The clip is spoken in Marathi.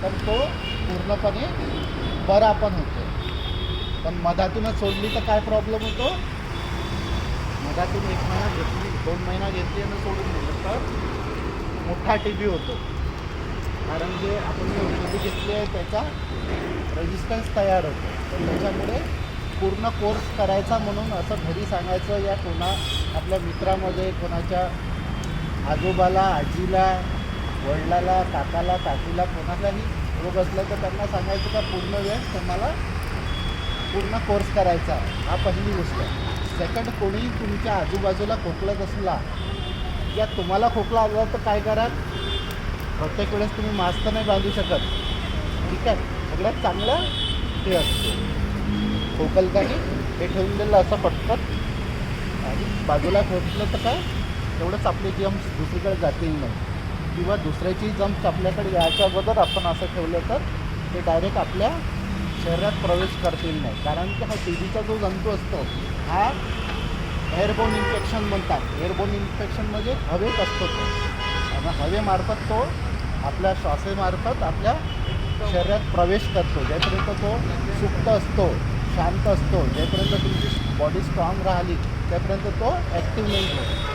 तर तो पूर्णपणे बरा पण होतो. पण मधातूनच सोडली तर काय प्रॉब्लेम होतो? मधातून 1 महिना घेतली, 2 महिना घेतली आणि सोडून दिलं तर मोठा TB होतो. कारण जे आपण जी औषधी घेतली आहे त्याचा रेजिस्टन्स तयार होतो. तर त्याच्यामुळे पूर्ण कोर्स करायचा म्हणून असं घरी सांगायचं, या कोणा आपल्या मित्रामध्ये कोणाच्या आजोबाला, आजीला, वडिलाला, काकाला, काकीला कोणालाही रोग असला तर त्यांना सांगायचं का पूर्ण वेळ तुम्हाला पूर्ण कोर्स करायचा. हा पहिली गोष्ट. सेकंड, कोणी तुमच्या आजूबाजूला खोकलत असला या तुम्हाला खोकला आला तर काय करा, प्रत्येक वेळेस तुम्ही मास्क तर नाही बांधू शकत. ठीक आहे, सगळ्यात चांगलं हे असतं खोकलताना हे ठेवून दिलं असं पटकन, आणि बाजूला खोकलं तर काय तेवढंच आपले जम्स दुसरीकडे जातील नाही, किंवा दुसऱ्याची जम्स आपल्याकडे यायच्या अगोदर आपण असं ठेवलं तर ते डायरेक्ट आपल्या शरीरात प्रवेश करतील नाही. कारण की हा TBचा जो जंतू असतो हा एअरबोर्न इन्फेक्शन म्हणतात. एअरबोर्न इन्फेक्शन म्हणजे हवेत असतो तो, आणि हवेमार्फत तो आपल्या श्वासेमार्फत आपल्या शरीरात प्रवेश करतो. ज्यापर्यंत तो सुप्त असतो, शांत असतो, जेपर्यंत तुमची बॉडी स्ट्रॉंग राहिली त्यापर्यंत तो ॲक्टिव्ह नाही होत.